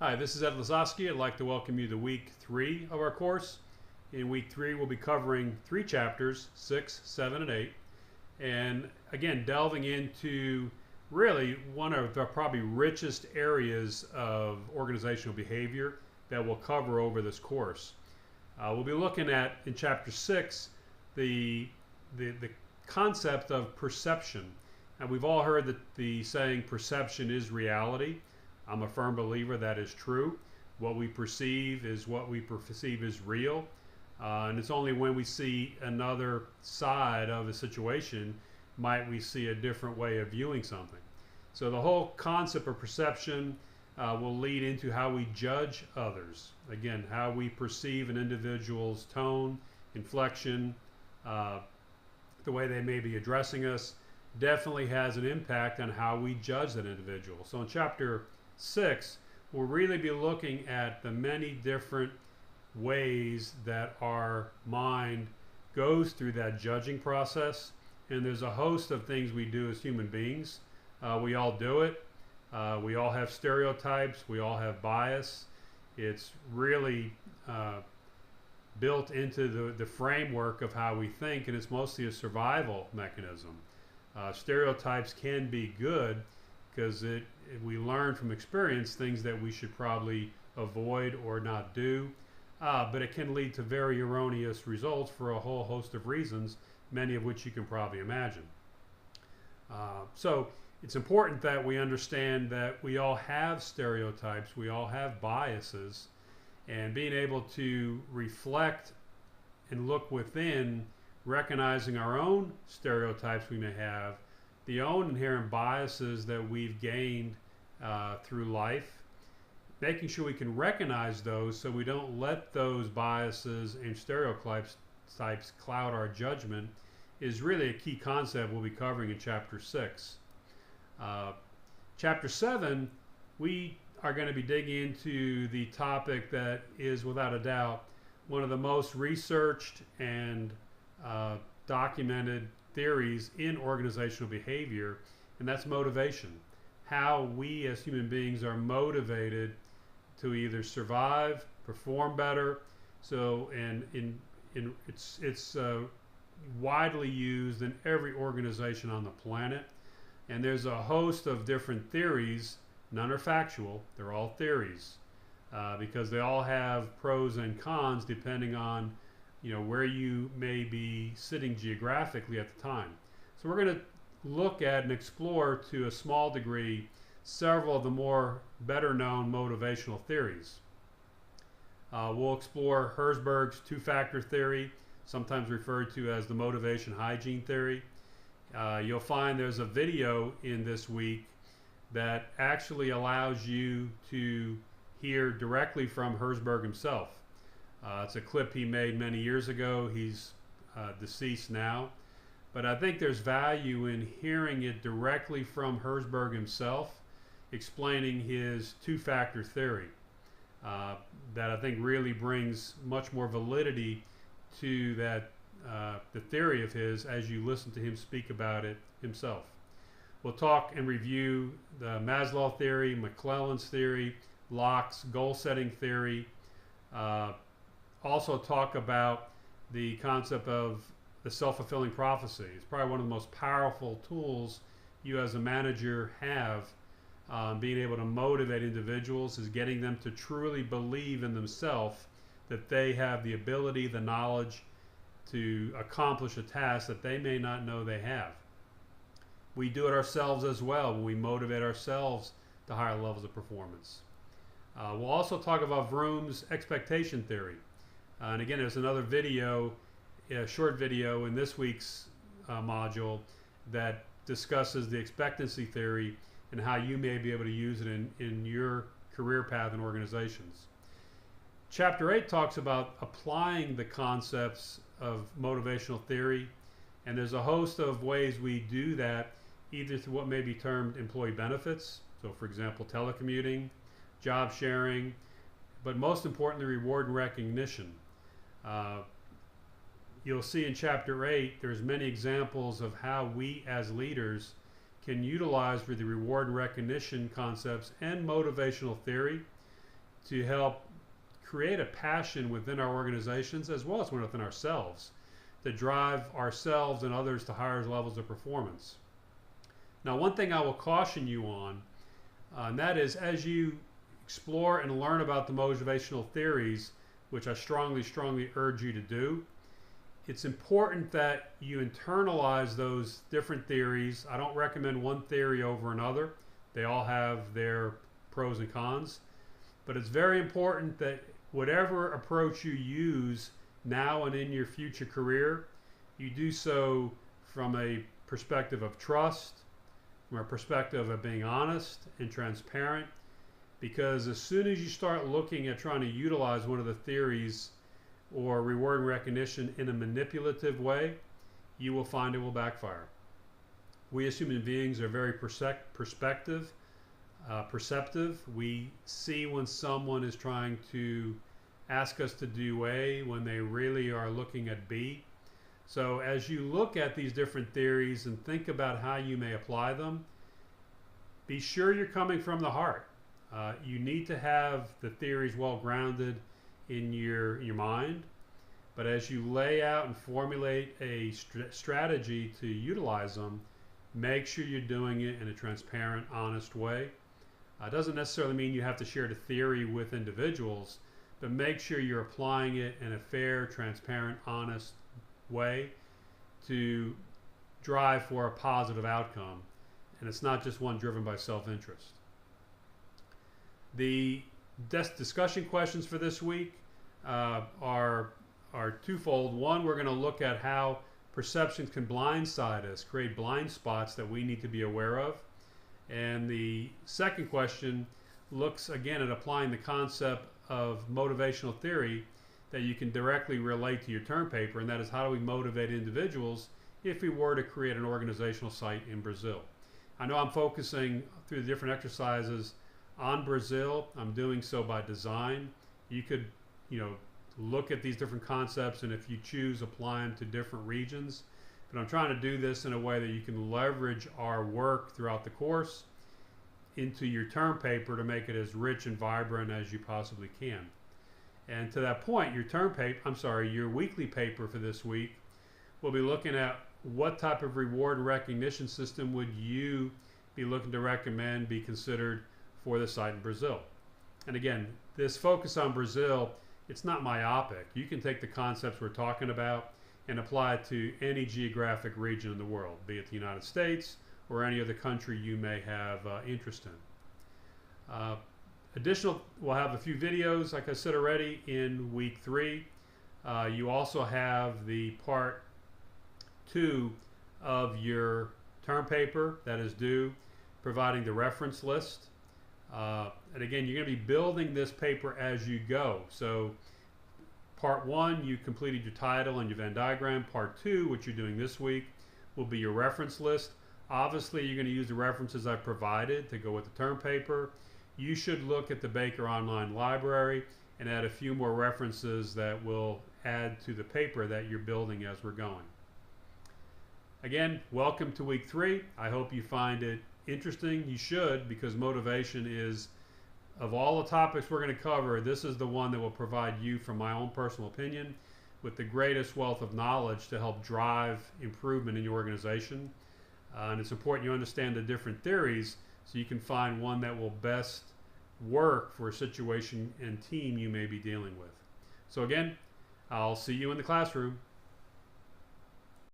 Hi, this is Ed Lazowski. I'd like to welcome you to week 3 of our course. In week 3, we'll be covering 3 chapters, 6, 7, and 8. And again, delving into really one of the probably richest areas of organizational behavior that we'll cover over this course. We'll be looking at, in chapter 6, the concept of perception. And we've all heard the saying, perception is reality. I'm a firm believer that is true. What we perceive is what we perceive is real. And it's only when we see another side of a situation might we see a different way of viewing something. So the whole concept of perception will lead into how we judge others. Again, how we perceive an individual's tone, inflection, the way they may be addressing us definitely has an impact on how we judge that individual. So in chapter 6, we'll really be looking at the many different ways that our mind goes through that judging process. And there's a host of things we do as human beings. We all do it. We all have stereotypes. We all have bias. It's really built into the framework of how we think, and it's mostly a survival mechanism. Stereotypes can be good because we learn from experience things that we should probably avoid or not do, but it can lead to very erroneous results for a whole host of reasons, many of which you can probably imagine. So it's important that we understand that we all have stereotypes, we all have biases, and being able to reflect and look within, recognizing our own stereotypes we may have, the own inherent biases that we've gained through life, making sure we can recognize those so we don't let those biases and stereotypes cloud our judgment is really a key concept we'll be covering in chapter 6. Chapter 7, we are going to be digging into the topic that is without a doubt one of the most researched and documented theories in organizational behavior, and that's motivation. How we as human beings are motivated to either survive, perform better. So, and it's widely used in every organization on the planet. And there's a host of different theories. None are factual. They're all theories because they all have pros and cons depending on where you may be sitting geographically at the time. So we're going to look at and explore to a small degree several of the more better known motivational theories. We'll explore Herzberg's two-factor theory, sometimes referred to as the motivation hygiene theory. You'll find there's a video in this week that actually allows you to hear directly from Herzberg himself. It's a clip he made many years ago. He's deceased now. But I think there's value in hearing it directly from Herzberg himself, explaining his two-factor theory that I think really brings much more validity to the theory of his as you listen to him speak about it himself. We'll talk and review the Maslow theory, McClelland's theory, Locke's goal-setting theory, also talk about the concept of the self-fulfilling prophecy. It's probably one of the most powerful tools you as a manager have. Being able to motivate individuals is getting them to truly believe in themselves that they have the ability, the knowledge to accomplish a task that they may not know they have. We do it ourselves as well when we motivate ourselves to higher levels of performance. We'll also talk about Vroom's expectation theory. And again, there's another video, a short video in this week's module that discusses the expectancy theory and how you may be able to use it in your career path and organizations. Chapter 8 talks about applying the concepts of motivational theory, and there's a host of ways we do that, either through what may be termed employee benefits, so for example telecommuting, job sharing, but most importantly reward and recognition. You'll see in chapter 8 there's many examples of how we as leaders can utilize for the reward and recognition concepts and motivational theory to help create a passion within our organizations as well as within ourselves to drive ourselves and others to higher levels of performance. Now, one thing I will caution you on, and that is as you explore and learn about the motivational theories, which I strongly urge you to do, it's important that you internalize those different theories. I don't recommend one theory over another. They all have their pros and cons. But it's very important that whatever approach you use now and in your future career, you do so from a perspective of trust, from a perspective of being honest and transparent. Because as soon as you start looking at trying to utilize one of the theories or reward and recognition in a manipulative way, you will find it will backfire. We as human beings are very perceptive. We see when someone is trying to ask us to do A when they really are looking at B. So as you look at these different theories and think about how you may apply them, be sure you're coming from the heart. You need to have the theories well grounded in your mind, but as you lay out and formulate a strategy to utilize them, make sure you're doing it in a transparent, honest way. Doesn't necessarily mean you have to share the theory with individuals, but make sure you're applying it in a fair, transparent, honest way to drive for a positive outcome. And it's not just one driven by self-interest. The discussion questions for this week are twofold. One, we're going to look at how perceptions can blindside us, create blind spots that we need to be aware of. And the second question looks again at applying the concept of motivational theory that you can directly relate to your term paper, and that is how do we motivate individuals if we were to create an organizational site in Brazil. I know I'm focusing through the different exercises on Brazil. I'm doing so by design. You could, look at these different concepts, and if you choose, apply them to different regions. But I'm trying to do this in a way that you can leverage our work throughout the course into your term paper to make it as rich and vibrant as you possibly can. And to that point, your weekly paper for this week, we'll be looking at what type of reward and recognition system would you be looking to recommend be considered for the site in Brazil. And again, this focus on Brazil, it's not myopic. You can take the concepts we're talking about and apply it to any geographic region in the world, be it the United States or any other country you may have interest in. We'll have a few videos, like I said already, in week 3. You also have the part 2 of your term paper that is due, providing the reference list. And again, you're going to be building this paper as you go. So part 1, you completed your title and your Venn diagram. Part 2, what you're doing this week, will be your reference list. Obviously, you're going to use the references I provided to go with the term paper. You should look at the Baker Online Library and add a few more references that will add to the paper that you're building as we're going. Again, welcome to week 3. I hope you find it interesting. You should, because motivation is, of all the topics we're going to cover, this is the one that will provide you, from my own personal opinion, with the greatest wealth of knowledge to help drive improvement in your organization. And it's important you understand the different theories so you can find one that will best work for a situation and team you may be dealing with. So again, I'll see you in the classroom.